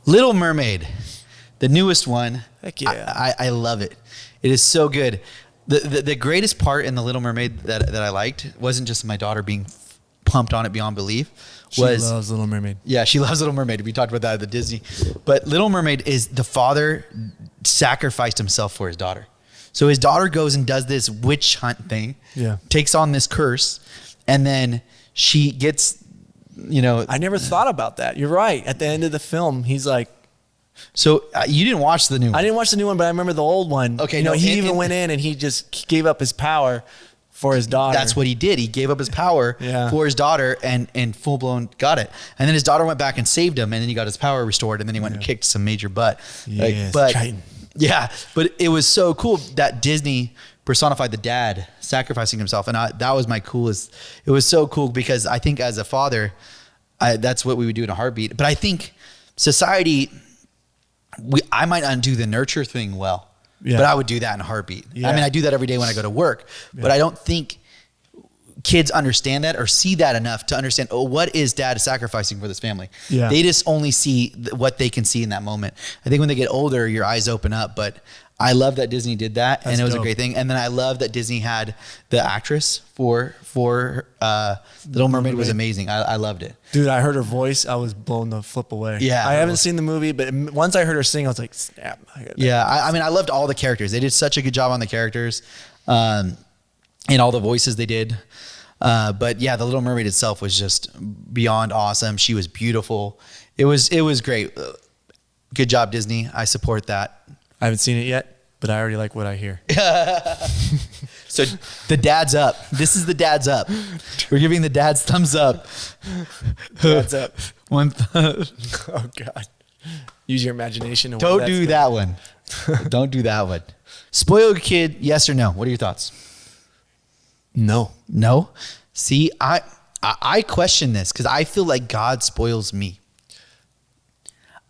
Little Mermaid, the newest one. Heck yeah. I love it. It is so good. The greatest part in the Little Mermaid that I liked wasn't just my daughter being pumped on it beyond belief. She loves Little Mermaid. Yeah, she loves Little Mermaid. We talked about that at the Disney. But Little Mermaid is the father sacrificed himself for his daughter. So his daughter goes and does this witch hunt thing, takes on this curse, and then she gets, I never thought about that. You're right. At the end of the film, he's like. So you didn't watch the new one? I didn't watch the new one, but I remember the old one. Okay. He even went in and he just gave up his power for his daughter. That's what he did. He gave up his power for his daughter and full blown got it. And then his daughter went back and saved him, and then he got his power restored, and then he went and kicked some major butt. Yes, but it was so cool that Disney personified the dad sacrificing himself, and that was my coolest. It was so cool because I think as a father, that's what we would do in a heartbeat. But I think society, I might not do the nurture thing well. Yeah. But I would do that in a heartbeat. Yeah. I mean, I do that every day when I go to work, but I don't think kids understand that or see that enough to understand, what is dad sacrificing for this family? Yeah. They just only see what they can see in that moment. I think when they get older, your eyes open up, but I love that Disney did that. That's and it was dope. A great thing. And then I love that Disney had the actress for Little Mermaid was amazing. I loved it. Dude, I heard her voice. I was blown the flip away. Yeah. I haven't seen the movie, but once I heard her sing, I was like, snap. I mean, I loved all the characters. They did such a good job on the characters and all the voices they did. But yeah, the Little Mermaid itself was just beyond awesome. She was beautiful. It was great. Good job, Disney. I support that. I haven't seen it yet, but I already like what I hear. So the dad's up. This is the dad's up. We're giving the dad's thumbs up. Dad's up. Oh God. Use your imagination. Don't do that one. Don't do that one. Spoiled kid, yes or no? What are your thoughts? No. No? See, I question this because I feel like God spoils me.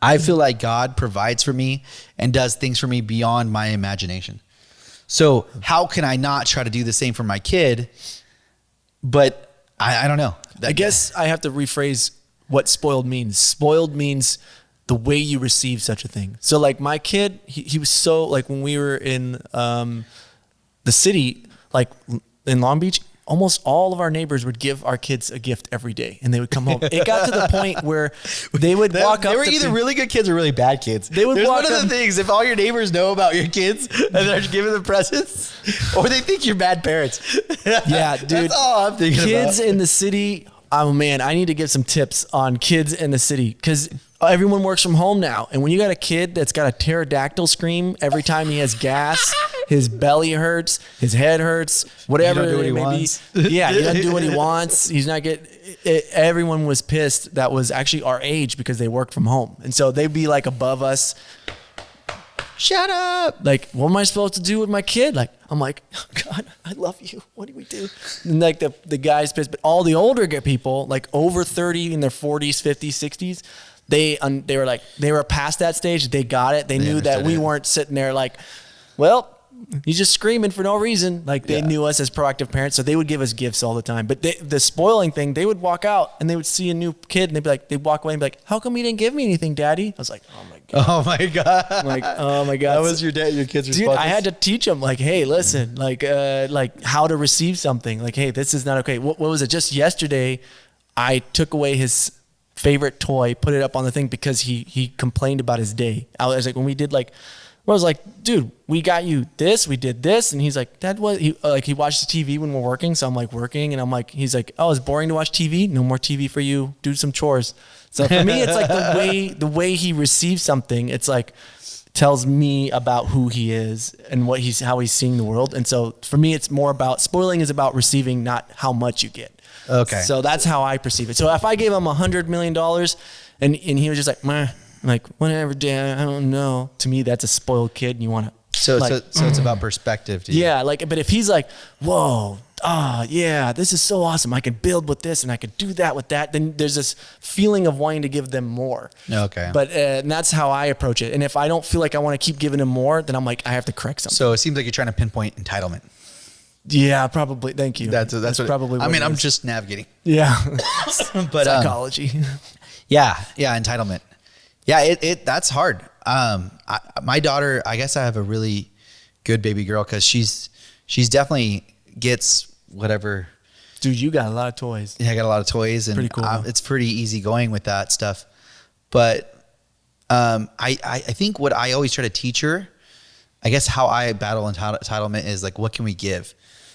I feel like God provides for me and does things for me beyond my imagination. So how can I not try to do the same for my kid? But I don't know. I guess I have to rephrase what spoiled means. Spoiled means the way you receive such a thing. So like my kid, he was so like when we were in the city, like in Long Beach, almost all of our neighbors would give our kids a gift every day, and they would come home. It got to the point where they would walk up. They were either really good kids or really bad kids. They would walk one of the things, if all your neighbors know about your kids and they're giving them presents, or they think you're bad parents. Yeah, dude. That's all I'm thinking kids about. In the city. Oh man, I need to give some tips on kids in the city because everyone works from home now. And when you got a kid that's got a pterodactyl scream every time he has gas, his belly hurts, his head hurts, whatever it may be. Yeah, he doesn't do what he wants. He's not getting. Everyone was pissed that was actually our age because they worked from home, and so they'd be like above us. Shut up! Like, what am I supposed to do with my kid? Like, I'm like, oh God, I love you. What do we do? And like the guy's pissed, but all the older people, like over 30 in their 40s, 50s, 60s, they were like, they were past that stage. They got it. They knew that we weren't sitting there like, well, he's just screaming for no reason. Like they knew us as proactive parents, so they would give us gifts all the time. But the spoiling thing, they would walk out and they would see a new kid and they'd walk away and be like, how come you didn't give me anything, Daddy? I was like, oh my God. Oh my God. I'm like, oh my God. That was your kid's response. Dude, I had to teach them like, hey, listen, like how to receive something. Like, hey, this is not okay. What was it? Just yesterday, I took away his favorite toy, put it up on the thing because he complained about his day. I was like, when we did like, I was like, dude, we got you this, we did this. And he's like, he watched the TV when we're working. So I'm like working and I'm like, he's like, oh, it's boring to watch TV. No more TV for you. Do some chores. So for me, it's like the way he receives something, it's like tells me about who he is and how he's seeing the world. And so for me, it's more about spoiling is about receiving, not how much you get. Okay. So that's how I perceive it. So if I gave him $100 million and he was just like, meh, I'm like, whatever, Dad, I don't know. To me, that's a spoiled kid, and you want to. So it's about perspective. To you. Yeah, like, but if he's like, whoa, yeah, this is so awesome. I can build with this, and I can do that with that. Then there's this feeling of wanting to give them more. Okay. But and that's how I approach it. And if I don't feel like I want to keep giving them more, then I'm like, I have to correct something. So it seems like you're trying to pinpoint entitlement. Yeah, probably. Thank you. That's what, probably. What I'm just navigating. Yeah, but psychology. Yeah, entitlement. Yeah, that's hard. My daughter, I guess I have a really good baby girl because she's definitely gets whatever. Dude, you got a lot of toys. Yeah, I got a lot of toys, and pretty cool. It's pretty easy going with that stuff. But I think what I always try to teach her, I guess how I battle entitlement is like, what can we give?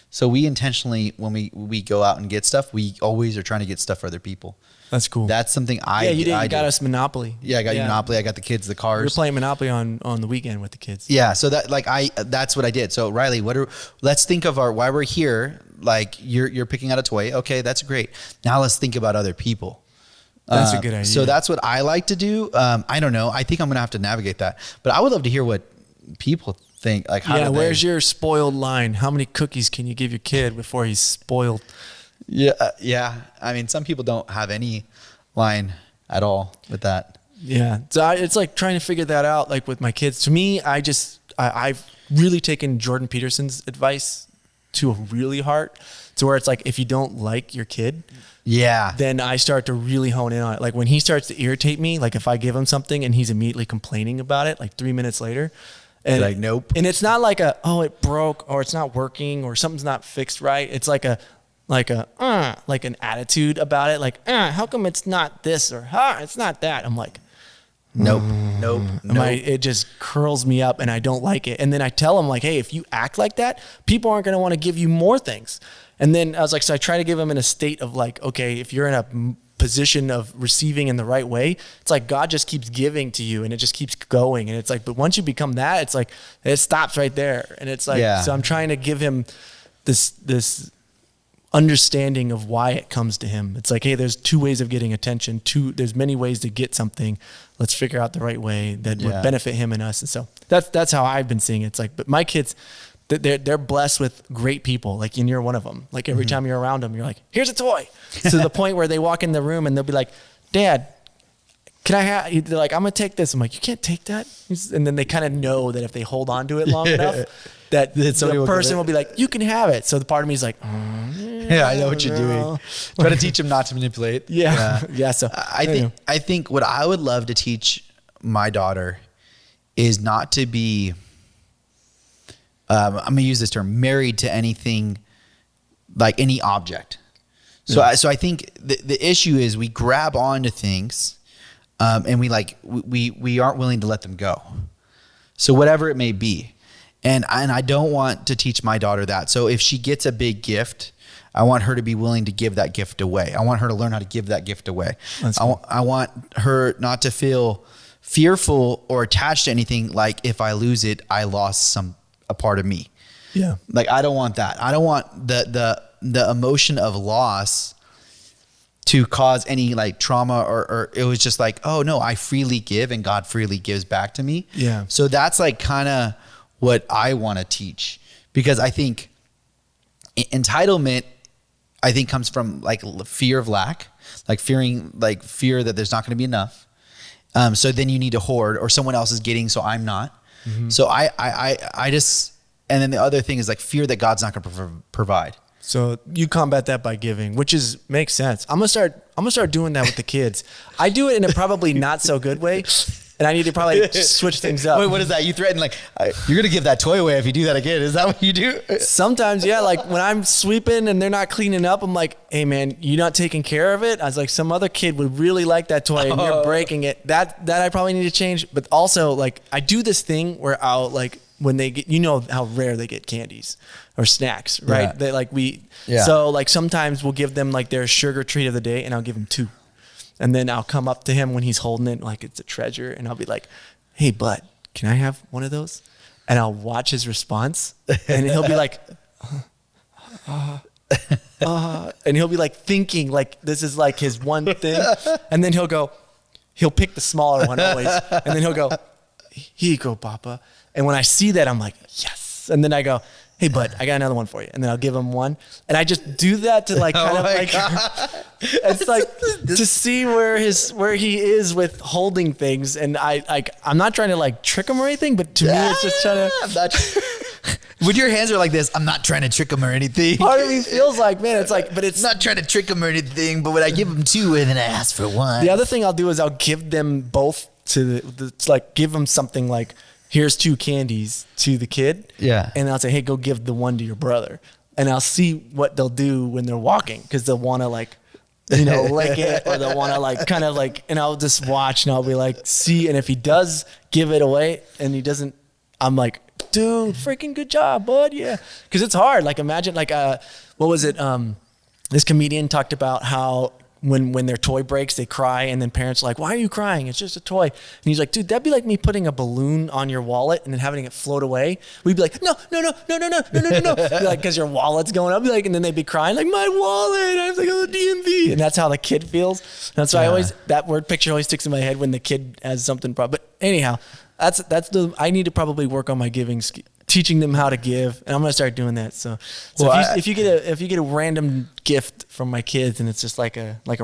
So we intentionally, when we go out and get stuff, we always are trying to get stuff for other people. That's cool. That's something you got us Monopoly. Yeah, I got you Monopoly. I got the kids the cars. We were playing Monopoly on the weekend with the kids. Yeah, so that's what I did. So Riley, let's think of why we're here. Like you're picking out a toy. Okay, that's great. Now let's think about other people. That's a good idea. So that's what I like to do. I don't know. I think I'm gonna have to navigate that. But I would love to hear what people think. Like, where's your spoiled line? How many cookies can you give your kid before he's spoiled? Yeah. I mean, some people don't have any line at all with that. Yeah. So it's like trying to figure that out. Like with my kids, to me, I've really taken Jordan Peterson's advice to a really heart, to where it's like, if you don't like your kid, then I start to really hone in on it. Like when he starts to irritate me, like if I give him something and he's immediately complaining about it, like 3 minutes later, and like, nope. And it's not like it broke or it's not working or something's not fixed right. It's like an attitude about it. Like, how come it's not this or it's not that? I'm like, nope. It just curls me up and I don't like it. And then I tell him like, hey, if you act like that, people aren't going to want to give you more things. And then I was like, so I try to give him in a state of like, okay, if you're in a position of receiving in the right way, it's like God just keeps giving to you and it just keeps going. And it's like, but once you become that, it's like, it stops right there. And it's like, so I'm trying to give him this understanding of why it comes to him. It's like, hey, there's 2 ways of getting attention. There's many ways to get something. Let's figure out the right way that would benefit him and us. And so that's how I've been seeing it. It's like, but my kids, they're blessed with great people. Like, and you're one of them. Like every time you're around them, you're like, here's a toy. To the point where they walk in the room and they'll be like, Dad, can I have, they're like, I'm going to take this. I'm like, you can't take that. And then they kind of know that if they hold on to it long enough, that the person will be like, you can have it. So the part of me is like, yeah, I know what you're doing. Try to teach them not to manipulate. Yeah. So I think what I would love to teach my daughter is not to be, I'm going to use this term, married to anything, like any object. So I think the issue is we grab onto things, and we aren't willing to let them go. So whatever it may be. And I don't want to teach my daughter that. So if she gets a big gift, I want her to be willing to give that gift away. I want her to learn how to give that gift away. I want her not to feel fearful or attached to anything. Like if I lose it, I lost a part of me. Yeah. Like I don't want that. I don't want the emotion of loss to cause any like trauma or it was just like, oh no, I freely give and God freely gives back to me. Yeah. So that's like kind of what I want to teach, because I think entitlement, I think comes from like fear of lack, like fear that there's not going to be enough. So then you need to hoard, or someone else is getting, so I'm not. Mm-hmm. So I just, and then the other thing is like fear that God's not going to provide. So you combat that by giving, which makes sense. I'm gonna start doing that with the kids. I do it in a probably not so good way, and I need to probably switch things up. Wait, what is that? You threaten like you're gonna give that toy away if you do that again? Is that what you do? Sometimes, yeah. Like when I'm sweeping and they're not cleaning up, I'm like, "Hey, man, you're not taking care of it." I was like, "Some other kid would really like that toy, and you're breaking it." That I probably need to change. But also, like, I do this thing where I'll like when they get, you know how rare they get candies or snacks, right? Yeah. They like so like sometimes we'll give them like their sugar treat of the day, and I'll give them 2. And then I'll come up to him when he's holding it like it's a treasure, and I'll be like, "Hey, bud, can I have one of those?" And I'll watch his response, and he'll be like, and he'll be like thinking like this is like his one thing, and then he'll pick the smaller one always, and then he'll go, "Here you go, Papa." And when I see that, I'm like, yes. And then I go, "Hey, bud, I got another one for you." And then I'll give him one. And I just do that to like kind of like, it's like to see where he is with holding things. And I'm not trying to like trick him or anything, but to me, it's just trying to. When your hands are like this, I'm not trying to trick him or anything. Part of me feels like, man, it's like, but it's not trying to trick him or anything. But when I give him 2 and then I ask for 1. The other thing I'll do is I'll give them both it's like give them something like, here's 2 candies to the kid. Yeah. And I'll say, hey, go give the one to your brother. And I'll see what they'll do when they're walking, because they'll want to like, lick it, or they'll want to like kind of like, and I'll just watch and I'll be like, see. And if he does give it away and he doesn't, I'm like, dude, freaking good job, bud. Yeah. Because it's hard. Like imagine like, what was it? This comedian talked about how when their toy breaks, they cry, and then parents are like, why are you crying? It's just a toy. And he's like, dude, that'd be like me putting a balloon on your wallet and then having it float away. We'd be like, no. Like, because your wallet's going up. Like, and then they'd be crying like, my wallet, I have to go to the DMV. And that's how the kid feels. And that's why that word picture always sticks in my head when the kid has something. But anyhow, I need to probably work on my giving teaching them how to give, and I'm gonna start doing that. So if you get a random gift from my kids and it's just like a pet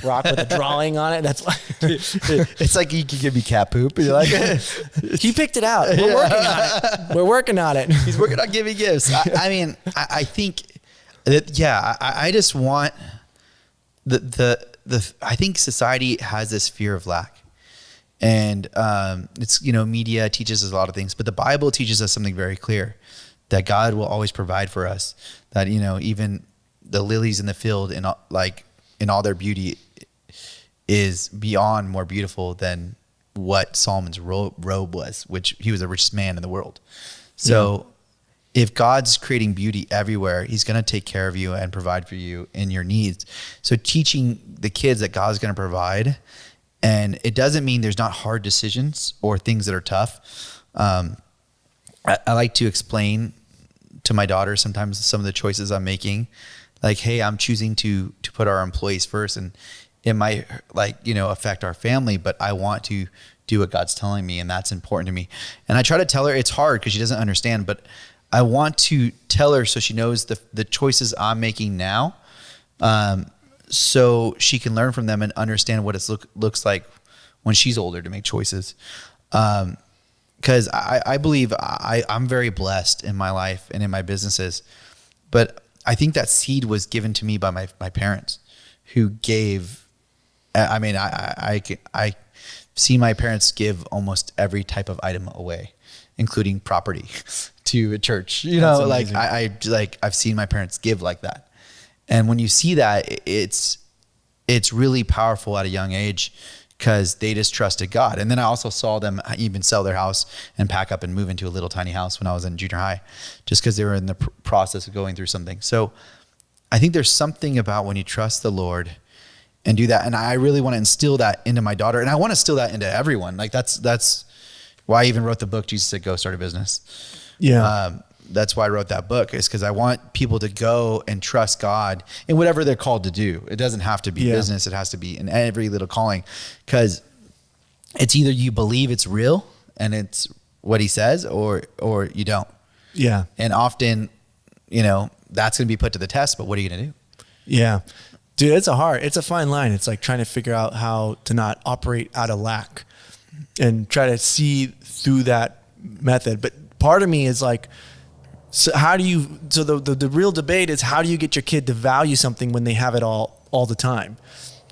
rock with a drawing on it, that's why. It's like you can give me cat poop. And you're like, he picked it out. We're working on it. He's working on giving gifts. I think that I just want I think society has this fear of lack. And it's, media teaches us a lot of things, but the Bible teaches us something very clear, that God will always provide for us, that, even the lilies in the field in all their beauty is beyond more beautiful than what Solomon's robe was, which he was the richest man in the world. So if God's creating beauty everywhere, he's going to take care of you and provide for you in your needs. So teaching the kids that God's going to provide. And it doesn't mean there's not hard decisions or things that are tough. I like to explain to my daughter sometimes some of the choices I'm making. Like, hey, I'm choosing to put our employees first, and it might affect our family, but I want to do what God's telling me, and that's important to me. And I try to tell her it's hard because she doesn't understand, but I want to tell her so she knows the choices I'm making now. So she can learn from them and understand what it looks like when she's older to make choices. Because I believe I'm very blessed in my life and in my businesses. But I think that seed was given to me by my parents, who gave. I see my parents give almost every type of item away, including property, to a church. I've seen my parents give like that. And when you see that, it's really powerful at a young age, because they just trusted God. And then I also saw them even sell their house and pack up and move into a little tiny house when I was in junior high, just because they were in the process of going through something. So I think there's something about when you trust the Lord and do that. And I really want to instill that into my daughter, and I want to instill that into everyone. Like that's why I even wrote the book, Jesus Said Go Start a Business. Yeah. That's why I wrote that book, is because I want people to go and trust God in whatever they're called to do. It doesn't have to be business. It has to be in every little calling, because it's either you believe it's real and it's what he says, or you don't. Yeah. And often, that's going to be put to the test, but what are you going to do? Yeah. Dude, it's a fine line. It's like trying to figure out how to not operate out of lack and try to see through that method. But part of me is like, so the real debate is, how do you get your kid to value something when they have it all the time?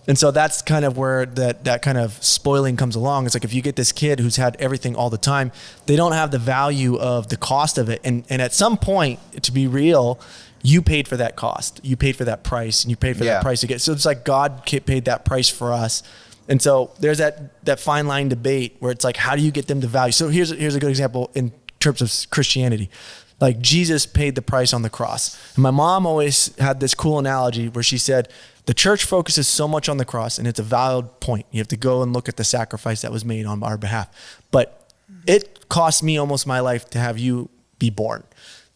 And so that's kind of where that kind of spoiling comes along. It's like, if you get this kid who's had everything all the time, they don't have the value of the cost of it. And at some point, to be real, you paid for that cost. You paid for that price, and you paid for that price to get. So it's like God paid that price for us. And so there's that fine line debate where it's like, how do you get them to value? So here's a good example in terms of Christianity. Like, Jesus paid the price on the cross. And my mom always had this cool analogy where she said, the church focuses so much on the cross, and it's a valid point. You have to go and look at the sacrifice that was made on our behalf. But it cost me almost my life to have you be born,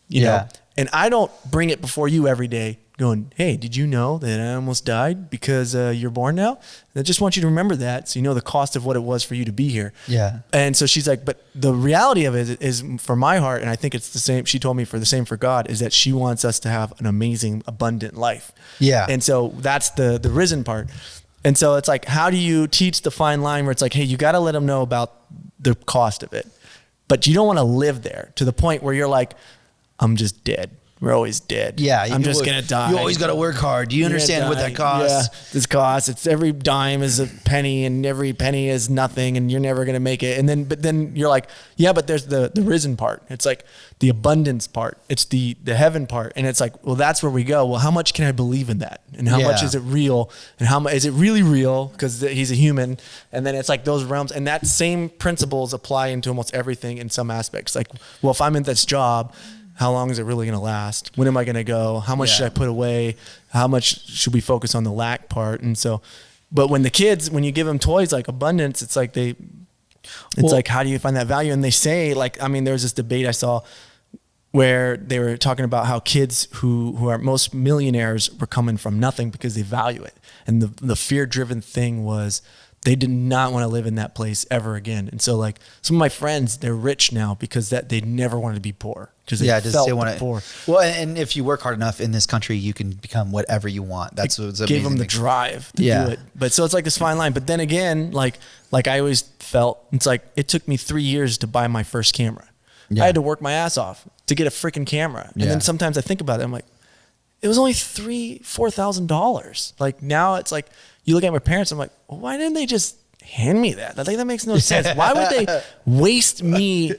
you know? And I don't bring it before you every day going, hey, did you know that I almost died because you're born now? And I just want you to remember that, so you know the cost of what it was for you to be here. Yeah. And so she's like, but the reality of it is, for my heart, and I think it's the same, she told me for the same for God, is that she wants us to have an amazing, abundant life. Yeah. And so that's the risen part. And so it's like, how do you teach the fine line where it's like, hey, you got to let them know about the cost of it, but you don't want to live there to the point where you're like, I'm just dead. we're always dead. Yeah, I'm just going to die. You always got to work hard. Do you understand what that costs? Yeah, this costs. It's every dime is a penny, and every penny is nothing, and you're never going to make it. But then you're like, yeah, but there's the risen part. It's like the abundance part. It's the heaven part, and it's like, well, that's where we go. Well, how much can I believe in that, and how much is it real, and how much is it really real? Because he's a human, and then it's like those realms, and that same principles apply into almost everything in some aspects. Like, well, if I'm in this job, how long is it really going to last? When am I going to go? How much should I put away? How much should we focus on the lack part? And so, but when you give them toys like abundance, it's like like, how do you find that value? And they say, like, I mean, there was this debate I saw where they were talking about how kids who are most millionaires were coming from nothing because they value it. And the fear-driven thing was they did not want to live in that place ever again. And so, like, some of my friends, they're rich now because they never wanted to be poor. Because they felt poor. Well, and if you work hard enough in this country, you can become whatever you want. That's what's amazing. Gave them the drive to do it. But so it's like this fine line. But then again, like I always felt, it's like it took me 3 years to buy my first camera. Yeah. I had to work my ass off to get a freaking camera. And then sometimes I think about it, I'm like, it was only $4,000. Like now it's like, you look at my parents, I'm like, well, why didn't they just hand me that? I think that makes no sense. Why would they waste me?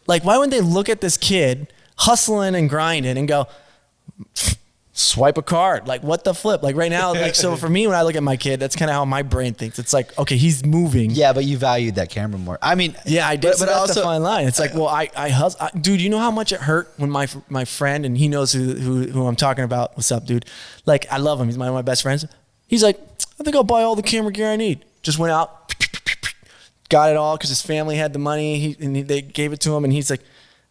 Like, why wouldn't they look at this kid hustling and grinding and go, swipe a card? Like, what the flip? Like right now, like, so for me, when I look at my kid, that's kind of how my brain thinks. It's like, okay, he's moving. Yeah, but you valued that camera more. I mean, yeah, I did. But that's also the fine line. It's like, well, I hustle. Dude, you know how much it hurt when my friend, and he knows who I'm talking about. What's up, dude? Like, I love him. He's one of my best friends. He's like, I think I'll buy all the camera gear I need. Just went out, got it all because his family had the money. They gave it to him, and he's like,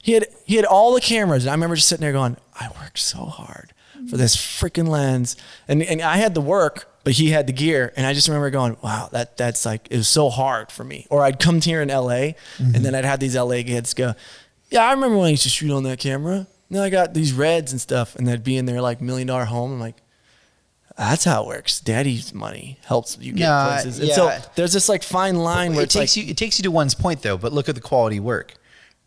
he had all the cameras. And I remember just sitting there going, I worked so hard for this freaking lens, and I had the work, but he had the gear. And I just remember going, wow, that's like, it was so hard for me. Or I'd come here in LA, and then I'd have these LA kids go, yeah, I remember when I used to shoot on that camera. Now I got these Reds and stuff, and they'd be in their like $1 million home. I'm like, that's how it works. Daddy's money helps you get places. And so there's this like fine line where it takes you to one's point though, but look at the quality work,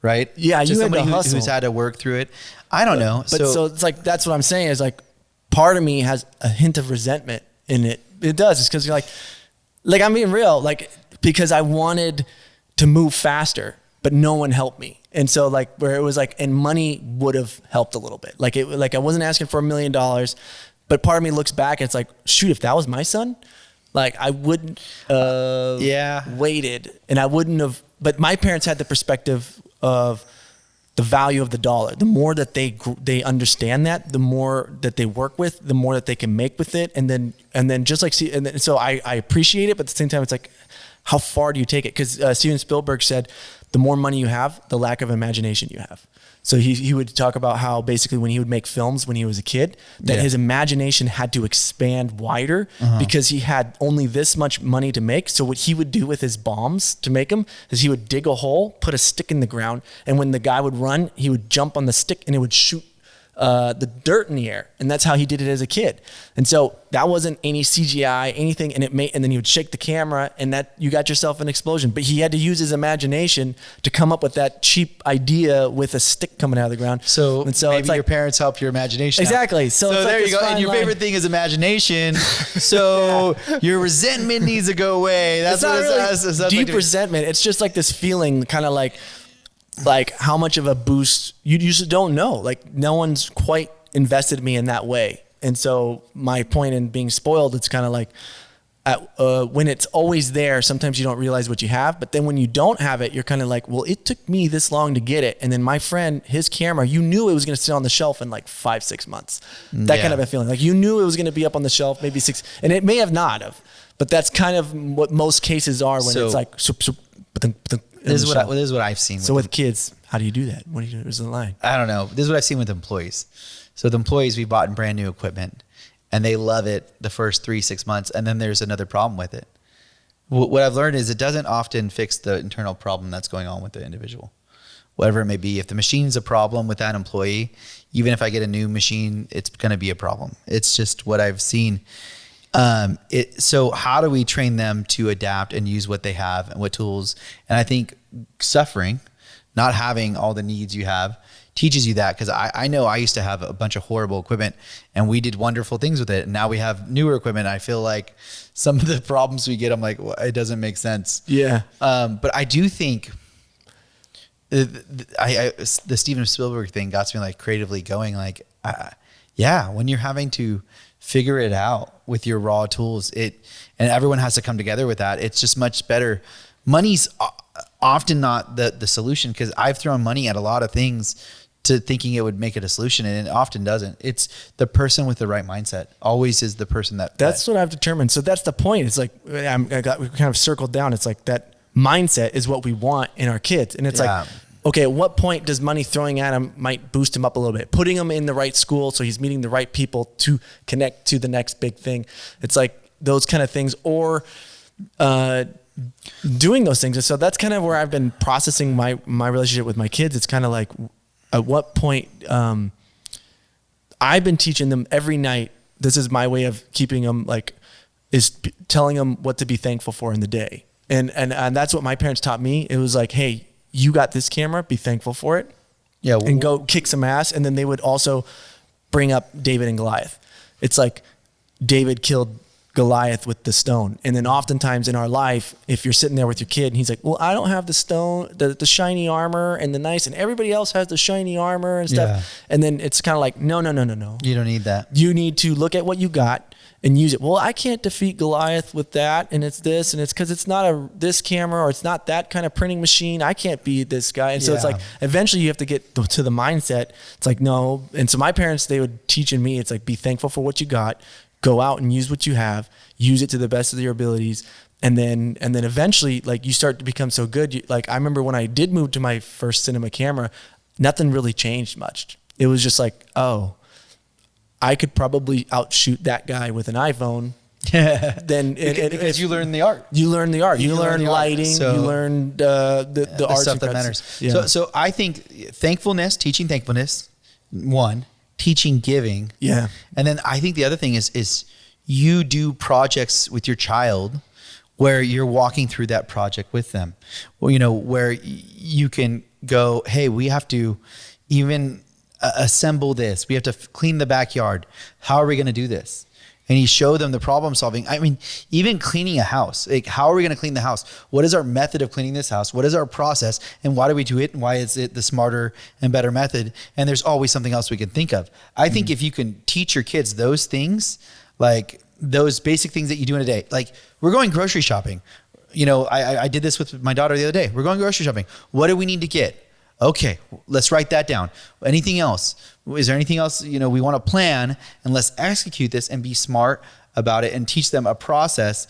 right? Yeah. Just you somebody had to hustle. who's had to work through it. I don't know. But so it's like, that's what I'm saying is like, part of me has a hint of resentment in it. It does. It's because you're like I'm being real, like, because I wanted to move faster, but no one helped me. And so like where it was like, and money would have helped a little bit. Like I wasn't asking for $1 million. But part of me looks back and it's like, shoot, if that was my son, like I wouldn't waited, and I wouldn't have, but my parents had the perspective of the value of the dollar. The more that they understand that, the more that they work with, the more that they can make with it. And then just like, so I appreciate it, but at the same time, it's like, how far do you take it? Because Steven Spielberg said, the more money you have, the lack of imagination you have. So he would talk about how basically when he would make films when he was a kid, that his imagination had to expand wider because he had only this much money to make. So what he would do with his bombs to make them is he would dig a hole, put a stick in the ground, and when the guy would run, he would jump on the stick and it would shoot the dirt in the air. And that's how he did it as a kid. And so that wasn't any CGI, anything. And then he would shake the camera and that you got yourself an explosion. But he had to use his imagination to come up with that cheap idea with a stick coming out of the ground. So maybe it's like, your parents helped your imagination. Exactly. Out. So there you go. And your favorite thing is imagination. So your resentment needs to go away. That's not really that's deep resentment. It's just like this feeling kind of like how much of a boost you just don't know. Like no one's quite invested me in that way. And so my point in being spoiled, it's kind of like when it's always there, sometimes you don't realize what you have. But then when you don't have it, you're kind of like, well, it took me this long to get it. And then my friend, his camera, you knew it was going to sit on the shelf in like 5-6 months. That kind of a feeling. Like you knew it was going to be up on the shelf, maybe 6, and it may have not have. But that's kind of what most cases are when it's like, this is what I've seen. So with kids, how do you do that? What do you do? Where's the line? I don't know. This is what I've seen with employees. So the employees, we bought brand new equipment and they love it the first 3-6 months. And then there's another problem with it. What I've learned is it doesn't often fix the internal problem that's going on with the individual, whatever it may be. If the machine's a problem with that employee, even if I get a new machine, it's going to be a problem. It's just what I've seen. So how do we train them to adapt and use what they have and what tools? And I think suffering, not having all the needs you have, teaches you that. Because I know I used to have a bunch of horrible equipment and we did wonderful things with it. And now we have newer equipment. I feel like some of the problems we get, I'm like, well, it doesn't make sense. Yeah. But I do think the Steven Spielberg thing got me like creatively going. Like, yeah, when you're having to figure it out with your raw tools, and everyone has to come together with that. It's just much better. Money's often not the solution, because I've thrown money at a lot of things to thinking it would make it a solution, and it often doesn't. It's the person with the right mindset always is the person that's what I've determined. So that's the point. It's like we kind of circled down. It's like that mindset is what we want in our kids. And it's like, okay, at what point does money throwing at him might boost him up a little bit? Putting him in the right school so he's meeting the right people to connect to the next big thing. It's like those kind of things, or doing those things. And so that's kind of where I've been processing my relationship with my kids. It's kind of like, at what point I've been teaching them every night. This is my way of keeping them, like, is telling them what to be thankful for in the day. And that's what my parents taught me. It was like, hey, you got this camera, be thankful for it. Yeah. And go kick some ass. And then they would also bring up David and Goliath. It's like David killed Goliath with the stone. And then oftentimes in our life, if you're sitting there with your kid and he's like, well, I don't have the stone, the shiny armor and the nice, and everybody else has the shiny armor and stuff. Yeah. And then it's kind of like, no. You don't need that. You need to look at what you got and use it. Well, I can't defeat Goliath with that. And it's this, and it's because it's not this camera, or it's not that kind of printing machine. I can't be this guy. And so it's like, eventually you have to get to the mindset. It's like, no. And so my parents, they would teach in me, it's like, be thankful for what you got. Go out and use what you have, use it to the best of your abilities. And then eventually, like, you start to become so good. Like, I remember when I did move to my first cinema camera, nothing really changed much. It was just like, oh, I could probably outshoot that guy with an iPhone. Then because you learn the art. You learn the art. You learn lighting. So, you learn the art stuff that matters. Yeah. So I think thankfulness, teaching thankfulness, one. Teaching giving. Yeah. And then I think the other thing is you do projects with your child where you're walking through that project with them. Well, where you can go, hey, we have to even assemble this. We have to clean the backyard. How are we going to do this? And you show them the problem solving. I mean, even cleaning a house, like, how are we going to clean the house? What is our method of cleaning this house? What is our process? And why do we do it? And why is it the smarter and better method? And there's always something else we can think of. I think if you can teach your kids those things, like those basic things that you do in a day, like, we're going grocery shopping. I did this with my daughter the other day. We're going grocery shopping. What do we need to get? Okay, let's write that down. Anything else? Is there anything else, we want to plan, and let's execute this and be smart about it and teach them a process.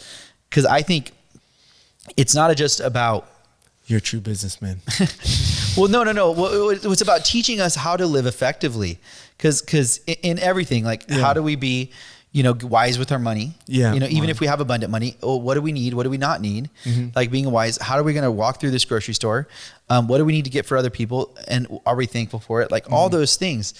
Because I think it's not just about... You're a true businessman. Well, no. It's about teaching us how to live effectively. Because in everything, like, how do we be... wise with our money. Yeah. Even if we have abundant money, what do we need? What do we not need? Mm-hmm. Like, being wise, how are we going to walk through this grocery store? What do we need to get for other people? And are we thankful for it? Like, all those things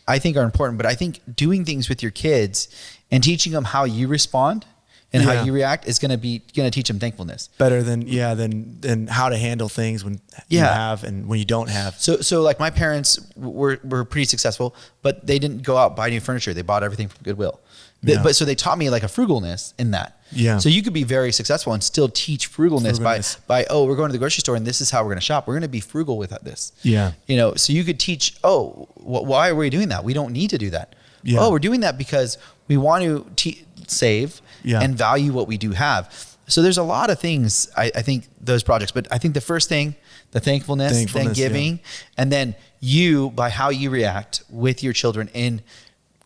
I think are important, but I think doing things with your kids and teaching them how you respond and how you react is going to teach them thankfulness better than how to handle things when you have and when you don't have. So like, my parents were pretty successful, but they didn't go out and buy new furniture. They bought everything from Goodwill. But so they taught me like a frugalness in that. Yeah. So you could be very successful and still teach frugalness. by we're going to the grocery store and this is how we're going to shop. We're going to be frugal with this. Yeah. So you could teach, why are we doing that? We don't need to do that. Yeah. We're doing that because we want to save and value what we do have. So there's a lot of things, I think, those projects, but I think the first thing, the thankfulness then giving, and then you, by how you react with your children in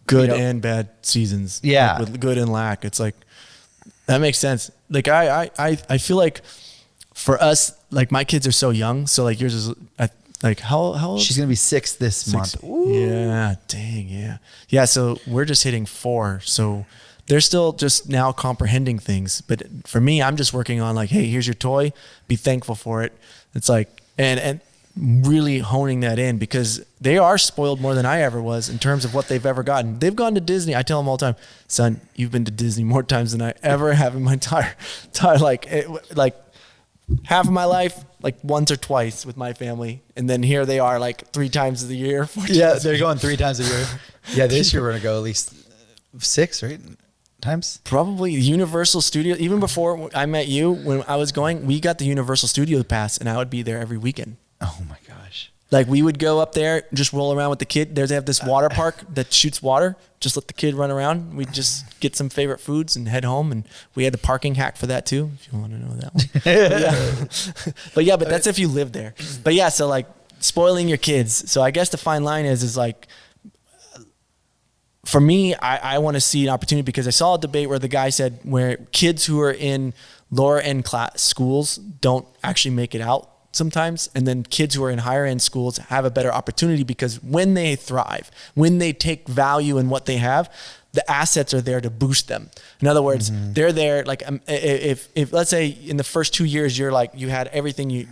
good and bad seasons. Yeah. Like, with good and lack. It's like, that makes sense. Like, I feel like for us, like, my kids are so young. So like, yours is like, how old? She's going to be 6 this month. Ooh. Yeah. Dang. Yeah. Yeah. So we're just hitting 4. So they're still just now comprehending things. But for me, I'm just working on, like, hey, here's your toy. Be thankful for it. It's like, and really honing that in, because they are spoiled more than I ever was in terms of what they've ever gotten. They've gone to Disney. I tell them all the time, son, you've been to Disney more times than I ever have in my entire like half of my life, like once or twice with my family. And then here they are like 3 times of the year. Yeah, they're going 3 times a year. Yeah, this year we're going to go at least 6, right? Times? Probably Universal Studio. Even before I met you, when I was going, we got the Universal Studio pass and I would be there every weekend. Oh my gosh. Like we would go up there, just roll around with the kid. They have this water park that shoots water. Just let the kid run around. We'd just get some favorite foods and head home. And we had the parking hack for that too, if you want to know that one. but that's if you live there. But yeah, so like spoiling your kids. So I guess the fine line is like, for me, I want to see an opportunity because I saw a debate where the guy said where kids who are in lower end class schools don't actually make it out sometimes. And then kids who are in higher end schools have a better opportunity because when they thrive, when they take value in what they have, the assets are there to boost them. In other words, they're there. Like if let's say in the first 2 years, you're like, you had everything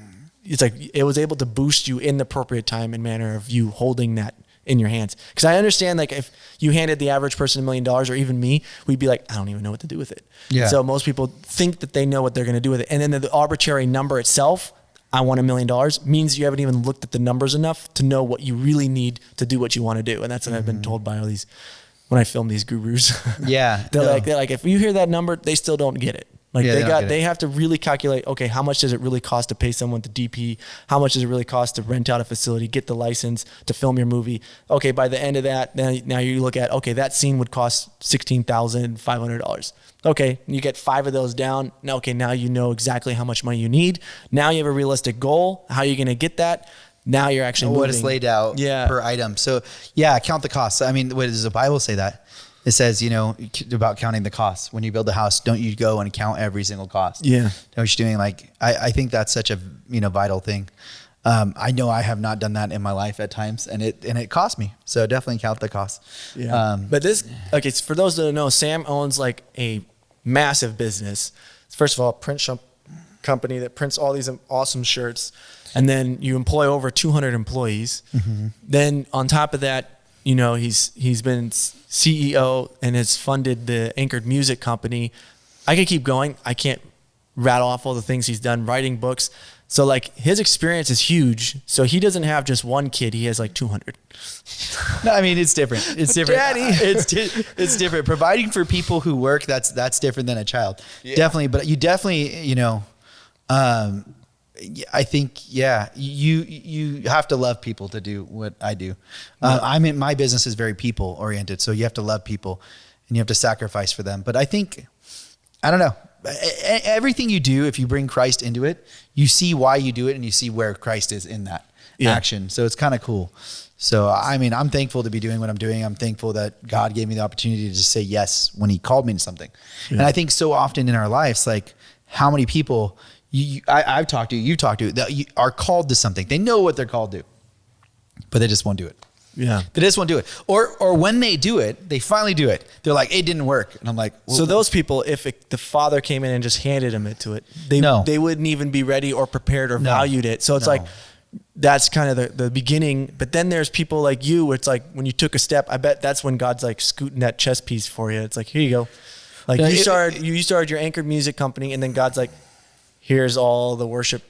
it's like, it was able to boost you in the appropriate time and manner of you holding that in your hands. Because I understand, like, if you handed the average person $1 million or even me, we'd be like, I don't even know what to do with it. Yeah. So most people think that they know what they're going to do with it. And then the arbitrary number itself, I want $1 million, means you haven't even looked at the numbers enough to know what you really need to do what you want to do. And that's what I've been told by all these, when I film these gurus. Yeah. they're like, if you hear that number, they still don't get it. Like they have to really calculate, okay, how much does it really cost to pay someone to DP? How much does it really cost to rent out a facility, get the license to film your movie? Okay, by the end of that, now you look at, okay, that scene would cost $16,500. Okay, you get 5 of those down. Now, okay, now you know exactly how much money you need. Now you have a realistic goal. How are you going to get that? Now you're actually moving. What is laid out per item. So yeah, count the costs. I mean, what does the Bible say that? It says, about counting the costs. When you build a house, don't you go and count every single cost? Yeah. Know what you're doing? Like, I think that's such a, vital thing. I know I have not done that in my life at times and it cost me. So definitely count the costs. Yeah. But for those that don't know, Sam owns like a massive business. First of all, a print company that prints all these awesome shirts. And then you employ over 200 employees. Mm-hmm. Then on top of that, he's been CEO and has funded the Anchored Music Company. I could keep going. I can't rattle off all the things he's done, writing books. So like his experience is huge. So he doesn't have just one kid. He has like 200. No, I mean, it's different. It's different. Daddy. It's different. Providing for people who work, that's different than a child. Yeah. Definitely. But you definitely, I think, you have to love people to do what I do. My business is very people oriented. So you have to love people and you have to sacrifice for them. But I think, I don't know, everything you do, if you bring Christ into it, you see why you do it and you see where Christ is in that action. So it's kind of cool. So, I mean, I'm thankful to be doing what I'm doing. I'm thankful that God gave me the opportunity to just say yes when he called me to something. Yeah. And I think so often in our lives, like how many people I've talked to, you've talked to, that are called to something. They know what they're called to, but they just won't do it. Yeah. They just won't do it. Or when they do it, they finally do it. They're like, it didn't work. And I'm like, well, so those people, if the father came in and just handed him they wouldn't even be ready or prepared or valued it. So it's like, that's kind of the beginning. But then there's people like you, where it's like, when you took a step, I bet that's when God's like scooting that chess piece for you. It's like, here you go. Like you started your Anchored Music Company, and then God's like, here's all the worship.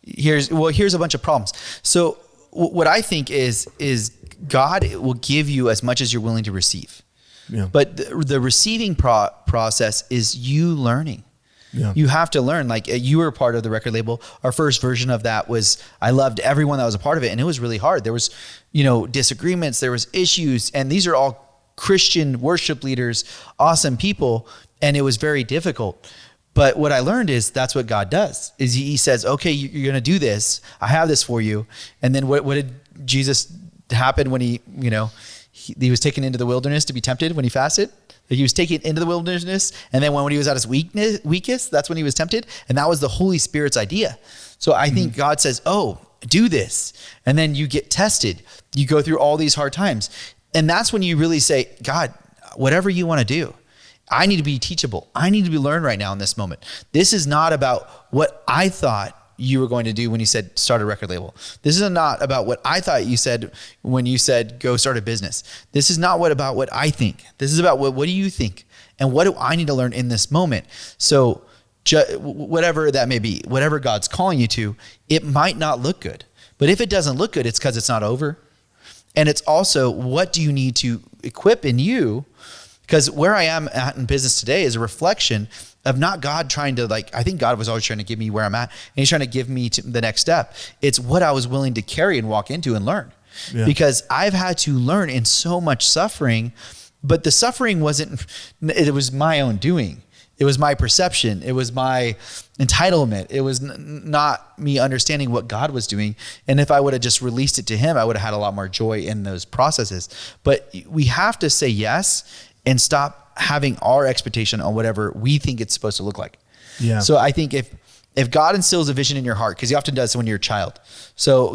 Here's a bunch of problems. So what I think is God will give you as much as you're willing to receive. Yeah. But the receiving process is you learning. Yeah. You have to learn. Like you were part of the record label. Our first version of that was, I loved everyone that was a part of it. And it was really hard. There was, disagreements, there was issues, and these are all Christian worship leaders, awesome people. And it was very difficult. But what I learned is that's what God does, is he says, okay, you're going to do this. I have this for you. And then what did Jesus happen when he was taken into the wilderness to be tempted when he fasted? He was taken into the wilderness. And then when he was at his weakest, that's when he was tempted. And that was the Holy Spirit's idea. So I think God says, oh, do this. And then you get tested. You go through all these hard times. And that's when you really say, God, whatever you want to do. I need to be teachable. I need to be learned right now in this moment. This is not about what I thought you were going to do when you said start a record label. This is not about what I thought you said when you said go start a business. This is not about what I think. This is about what do you think? And what do I need to learn in this moment? So whatever that may be, whatever God's calling you to, it might not look good. But if it doesn't look good, it's because it's not over. And it's also, what do you need to equip in you? Because where I am at in business today is a reflection of not God trying to, like, I think God was always trying to give me where I'm at, and he's trying to give me to the next step. It's what I was willing to carry and walk into and learn. Yeah. Because I've had to learn in so much suffering, but the suffering it was my own doing. It was my perception. It was my entitlement. It was not me understanding what God was doing. And if I would have just released it to him, I would have had a lot more joy in those processes. But we have to say yes and stop having our expectation on whatever we think it's supposed to look like. Yeah. So I think if God instills a vision in your heart, because he often does when you're a child. So,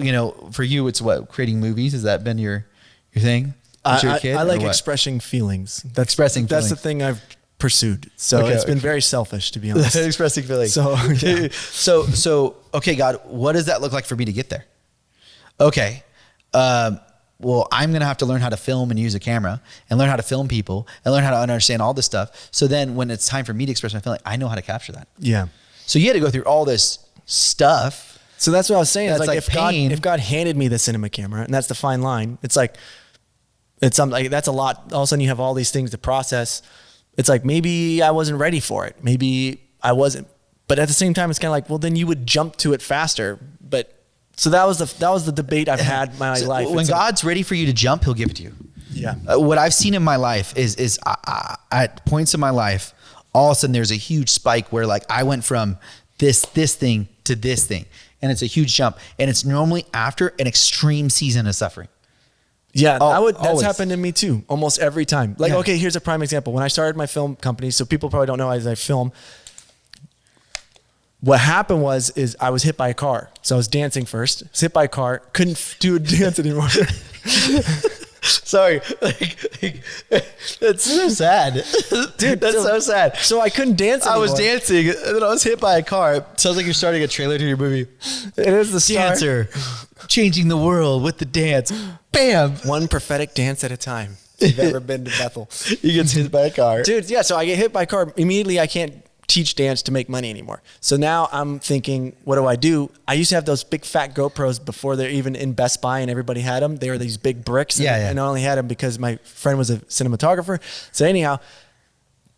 for you, it's what, creating movies? Has that been your thing? I like expressing feelings. That's the thing I've pursued. So it's been very selfish, to be honest. Expressing feelings. So, yeah. so, okay, God, what does that look like for me to get there? Okay. Well, I'm going to have to learn how to film and use a camera and learn how to film people and learn how to understand all this stuff. So then when it's time for me to express my feeling, I know how to capture that. Yeah. So you had to go through all this stuff. So that's what I was saying. It's like if God handed me the cinema camera, and that's the fine line, it's something like, that's a lot. All of a sudden you have all these things to process. It's like, maybe I wasn't ready for it. Maybe I wasn't, but at the same time, it's kind of like, well, then you would jump to it faster. But so that was the debate I've had my life. When God's ready for you to jump, he'll give it to you. Yeah. What I've seen in my life is at points in my life, all of a sudden there's a huge spike where, like, I went from this thing to this thing, and it's a huge jump, and it's normally after an extreme season of suffering. Yeah, that's happened to me too, almost every time. Like, okay, here's a prime example. When I started my film company, so people probably don't know as I film, what happened is I was hit by a car. So I was dancing first, was hit by a car, couldn't do a dance anymore. Sorry, that's so sad, dude. That's so sad. So I couldn't dance anymore. I was dancing, and then I was hit by a car. Sounds like you're starting a trailer to your movie. It is the start. Dancer, changing the world with the dance. Bam! One prophetic dance at a time. If you've ever been to Bethel, you get hit by a car, dude. Yeah, so I get hit by a car immediately. I can't teach dance to make money anymore. So now I'm thinking, what do? I used to have those big fat GoPros before they're even in Best Buy and everybody had them. They were these big bricks. And I only had them because my friend was a cinematographer. So anyhow,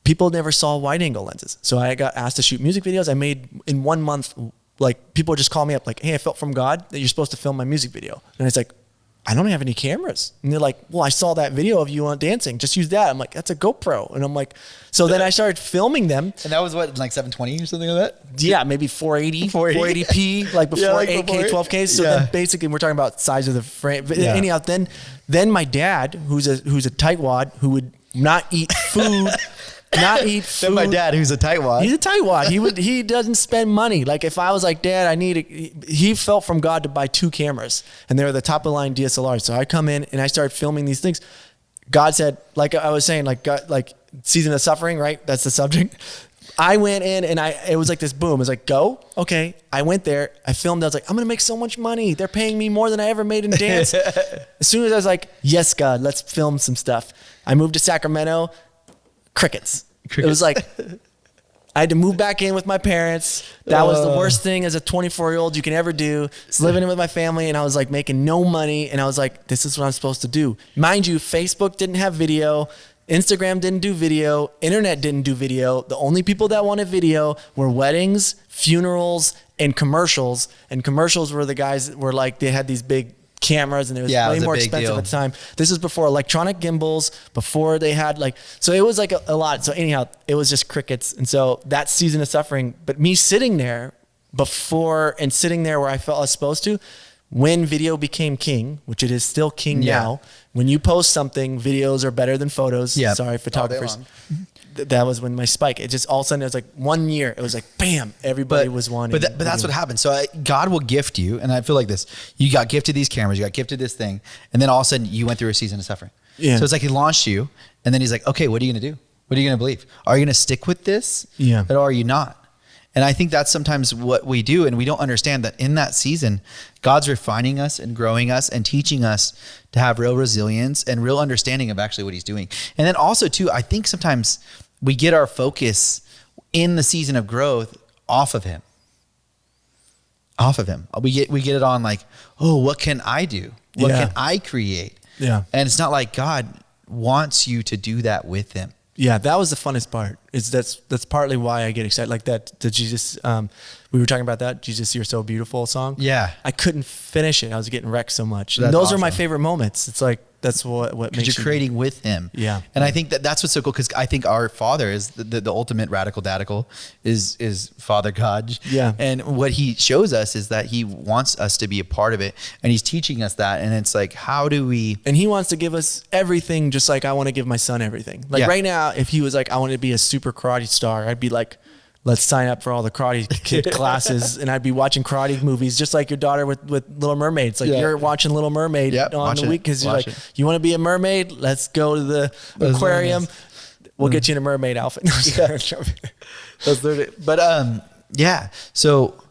people never saw wide angle lenses. So I got asked to shoot music videos. I made in 1 month, like, people would just call me up like, hey, I felt from God that you're supposed to film my music video. And it's like, I don't have any cameras. And they're like, well, I saw that video of you on dancing. Just use that. I'm like, that's a GoPro. And I'm like, so then I started filming them. And that was what, like 720 or something like that? Yeah, maybe 480p, like before 8K, 12K. So then basically we're talking about size of the frame. But anyhow, then my dad, who's a tightwad, who would not eat food. Then my dad, who's a tightwad. He's a tightwad. He doesn't spend money. Like, if I was like, Dad, he felt from God to buy 2 cameras, and they were the top of the line DSLRs. So I come in and I started filming these things. God said, like I was saying, like, God, like, season of suffering, right? That's the subject. I went in and it was like this boom. It was like, go. Okay. I went there. I filmed. I was like, I'm going to make so much money. They're paying me more than I ever made in dance. As soon as I was like, yes, God, let's film some stuff. I moved to Sacramento. Crickets. It was like, I had to move back in with my parents. That was the worst thing as a 24-year-old you can ever do. It's living in with my family, and I was like making no money, and I was like, this is what I'm supposed to do. Mind you, Facebook didn't have video. Instagram didn't do video. Internet didn't do video. The only people that wanted video were weddings, funerals, and commercials. And commercials were the guys that were like, they had these big cameras, and it was way more expensive at the time. This is before electronic gimbals, before they had so it was like a lot. So anyhow, it was just crickets. And so that season of suffering, but me sitting there where I felt I was supposed to, when video became king, which it is still king now, when you post something, videos are better than photos. Sorry, photographers. That was when my spike. It just all of a sudden, it was like 1 year. It was like, bam, everybody was wanting. But that's what happened. So God will gift you. And I feel like this, you got gifted these cameras, you got gifted this thing. And then all of a sudden you went through a season of suffering. Yeah. So it's like he launched you. And then he's like, okay, what are you going to do? What are you going to believe? Are you going to stick with this? Yeah. Or are you not? And I think that's sometimes what we do. And we don't understand that in that season, God's refining us and growing us and teaching us to have real resilience and real understanding of actually what he's doing. And then also too, I think sometimes we get our focus in the season of growth off of him. We get it on like, oh, what can I do? What can I create? Yeah. And it's not like God wants you to do that with him. Yeah, that was the funnest part. That's partly why I get excited. Like the Jesus, we were talking about that Jesus, You're So Beautiful song. Yeah. I couldn't finish it. I was getting wrecked so much. And That's those are my awesome. favorite moments. It's like that's what makes You're creating with him. Yeah. And I think that's what's so cool, because I think our Father is the ultimate radical dadical is Father God. Yeah. And what he shows us is that he wants us to be a part of it, and he's teaching us that. And it's like, how do we? And he wants to give us everything, just like I want to give my son everything. Like right now, if he was like, I want to be a super karate star, I'd be like, let's sign up for all the karate kid classes, and I'd be watching karate movies, just like your daughter with Little Mermaid. It's like you're watching Little Mermaid on the week because you're like, you want to be a mermaid? Let's go to the aquarium. We'll get you in a mermaid outfit. But yeah. So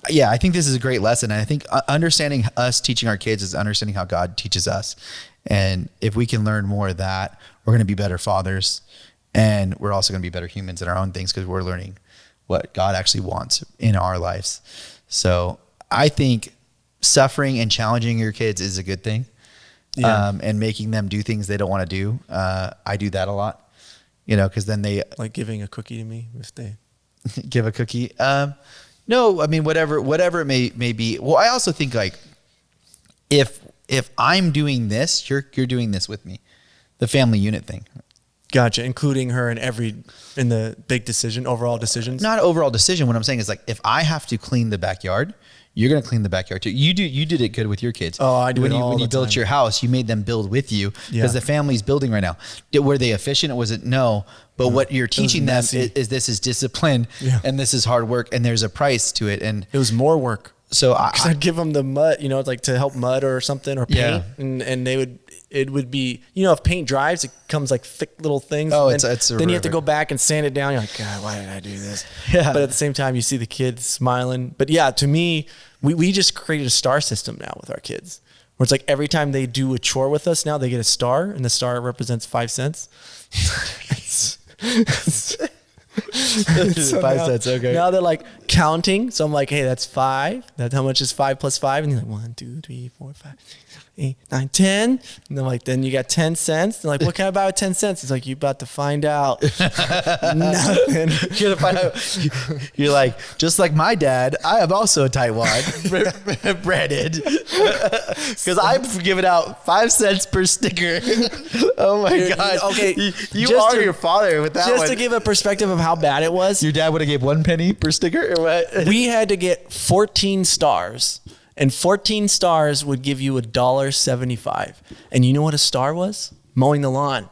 yeah, I think this is a great lesson. And I think understanding us teaching our kids is understanding how God teaches us. And if we can learn more of that, we're going to be better fathers. And we're also going to be better humans in our own things, because we're learning what God actually wants in our lives. So I think suffering and challenging your kids is a good thing. And making them do things they don't want to do. I do that a lot, because then they like giving a cookie to me if they give a cookie. No, I mean, whatever it may be. Well, I also think like if I'm doing this, you're doing this with me, the family unit thing. Gotcha. Including her in the big overall decisions. Not overall decision. What I'm saying is like, if I have to clean the backyard, you're going to clean the backyard too. You did it good with your kids. Oh, I do. When you built your house, you made them build with you, because the family's building right now. Were they efficient? Or was it no? But what you're teaching them is this is discipline, and this is hard work, and there's a price to it. And it was more work. So I'd give them the mud, like to help mud or something, or paint, and it would be, if paint dries, it comes like thick little things. Oh, then you have to go back and sand it down. You're like, God, why did I do this? Yeah. But at the same time, you see the kids smiling. But yeah, to me, we just created a star system now with our kids, where it's like every time they do a chore with us, now they get a star, and the star represents 5 cents. So 5 cents. Okay. Now they're like counting. So I'm like, hey, that's 5. That's how much is 5 plus 5? And you're like, 1, 2, 3, 4, 5, 6, 8, 9, 10. And they're like, then you got 10 cents. They're like, what can I buy with 10 cents? It's like, you about to find out. Nothing. You're gonna find out. You're like, just like my dad, I am also a Taiwan branded, because I've given out 5 cents per sticker. Oh my God. Okay. You are your father with that one. Just to give a perspective of how bad it was. Your dad would have gave 1 penny per sticker, or what? We had to get 14 stars, and 14 stars would give you $1.75. And you know what a star was? Mowing the lawn.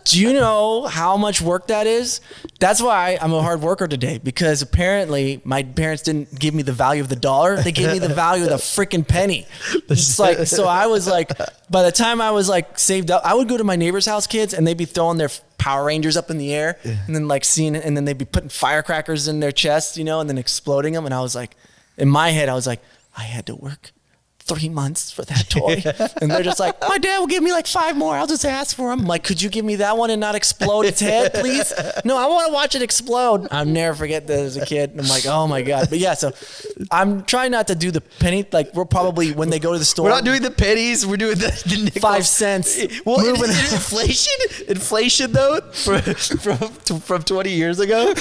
Do you know how much work that is? That's why I'm a hard worker today, because apparently my parents didn't give me the value of the dollar. They gave me the value of the freaking penny. It's like, so I was like, by the time I was like saved up, I would go to my neighbor's house, kids, and they'd be throwing their Power Rangers up in the air, and then like seeing it, and then they'd be putting firecrackers in their chest, and then exploding them. And I was like, in my head, I was like, I had to work 3 months for that toy. And they're just like, my dad will give me like 5 more. I'll just ask for them. I'm like, could you give me that one and not explode its head, please? No, I want to watch it explode. I'll never forget that as a kid. And I'm like, oh my God. But yeah, so I'm trying not to do the penny. Like, we're probably, when they go to the store. We're not doing the pennies. We're doing the nickels. 5 cents. Well, inflation though, from 20 years ago,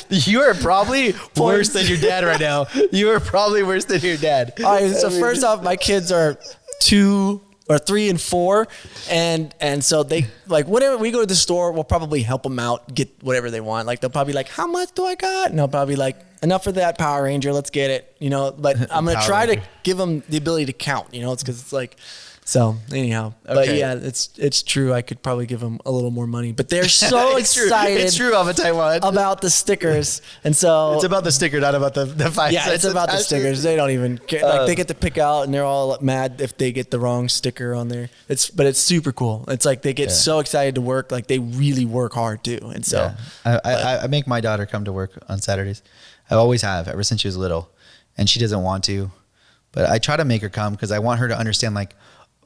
you are probably worse than your dad right now. You are probably worse than your dad. All right, so first off, my kids are 2 or 3 and 4, and so they like, whenever we go to the store, we'll probably help them out, get whatever they want. Like, they'll probably like, how much do I got? And I'll probably like, enough for that Power Ranger, let's get it, but I'm gonna try to give them the ability to count, it's because it's like, so anyhow, but yeah, it's true. I could probably give them a little more money, but they're so excited. It's true. I'm a Taiwan about the stickers, and so it's about the sticker, not about the 5 cents. Yeah, it's about the stickers. They don't even care. Like, they get to pick out, and they're all mad if they get the wrong sticker on there. But it's super cool. It's like they get so excited to work. Like, they really work hard too. And so I make my daughter come to work on Saturdays. I always have, ever since she was little, and she doesn't want to, but I try to make her come, because I want her to understand, like,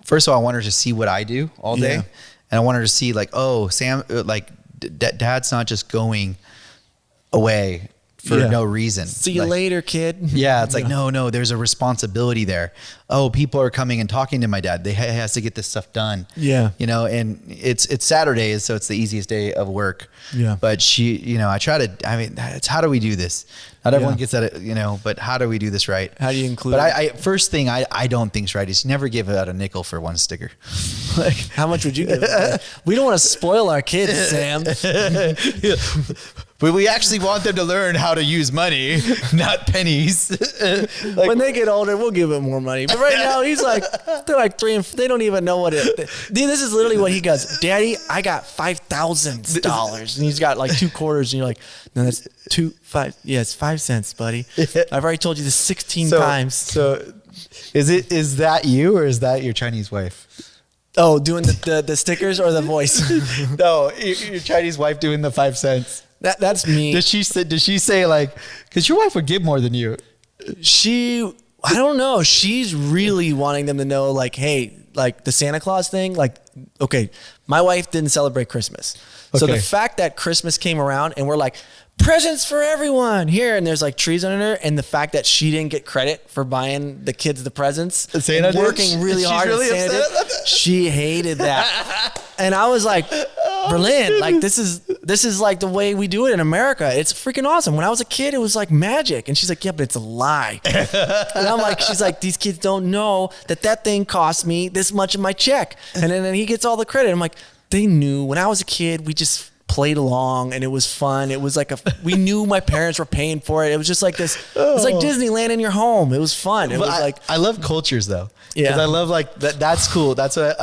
first of all, I want her to see what I do all day. And I want her to see, like, oh, Sam, like, dad's not just going away for Yeah. no reason. See you Like, later, kid. yeah, it's like no, there's a responsibility there. Oh, people are coming and talking to my dad. He has to get this stuff done. Yeah. You know, and it's Saturdays, so it's the easiest day of work. Yeah. But she, you know, it's how do we do this? Not everyone Yeah. gets that, you know, but how do we do this right? How do you include But it? I first thing I don't think's right is never give out a nickel for one sticker. Like, How much would you give? We don't want to spoil our kids, Sam. but we actually want them to learn how to use money, not pennies. Like, When they get older, we'll give him more money. But right now, they're like 3 and they don't even know what it. Dude, this is literally what he goes. Daddy, I got $5,000, and he's got like 2 quarters, and you're like, no, that's 5. Yeah, it's 5 cents, buddy. I've already told you this 16 times. So, is that you or is that your Chinese wife? Oh, doing the stickers or the voice? No, your Chinese wife doing the 5 cents. That's me. Does she say like, because your wife would give more than you? I don't know. She's really wanting them to know, like, hey, like the Santa Claus thing. Like, okay, my wife didn't celebrate Christmas. So Okay. the fact that Christmas came around and we're like, presents for everyone here, and there's like trees under there, and the fact that she didn't get credit for buying the kids the presents, Santa and did? working really She's hard, really and Santa upset did, about that? she hated that. And I was like, Berlin, like this is like the way we do it in America. It's freaking awesome. When I was a kid, it was like magic. And she's like, yeah, but it's a lie. And I'm like, she's like, these kids don't know that thing cost me this much of my check. And then he gets all the credit. I'm like, they knew when I was a kid, we just played along and it was fun. It was like we knew my parents were paying for it. It was just like this. It was like Disneyland in your home. It was fun. It was like, I love cultures though. Yeah. Because I love like that. That's cool. That's what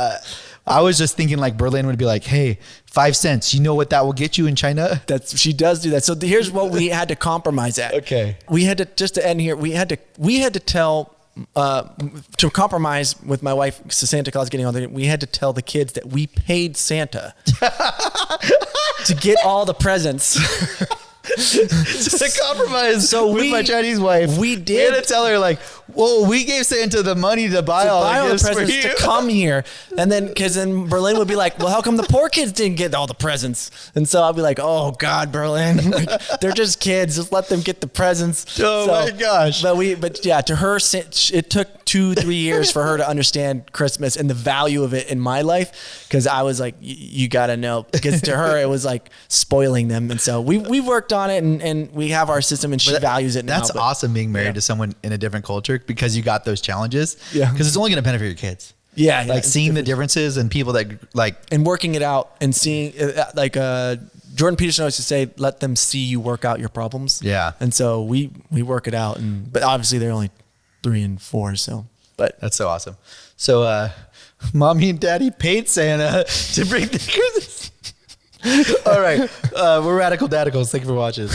I was just thinking. Like Berlin would be like, hey, 5 cents. You know what that will get you in China? she does do that. So here's what we had to compromise at. Okay. We had to, just to end here, we had to tell, to compromise with my wife, so Santa Claus getting all the, we had to tell the kids that we paid Santa to get all the presents. To compromise So with my Chinese wife. we We did- had to tell her like, whoa, we gave Santa the money to buy all the gifts for presents you. to come here, and then because then Berlin would be like, well, how come the poor kids didn't get all the presents? And so I'll be like, oh God, Berlin, like, they're just kids, just let them get the presents. Oh my gosh. But yeah, to her, it took 2-3 years for her to understand Christmas and the value of it in my life, because I was like, you gotta know, because to her it was like spoiling them, and so we worked on it, and we have our system, and she values it now. That's awesome being married to someone in a different culture because you got those challenges. Yeah. Because it's only going to benefit your kids. Yeah, Like it's seeing the differences and people that like, and working it out and seeing Jordan Peterson used to say, let them see you work out your problems. Yeah. And so we work it out, but obviously they're only 3 and 4. So, but that's so awesome. So, mommy and daddy paid Santa to bring the Christmas. All right. We're Radical Dadicals. Thank you for watching.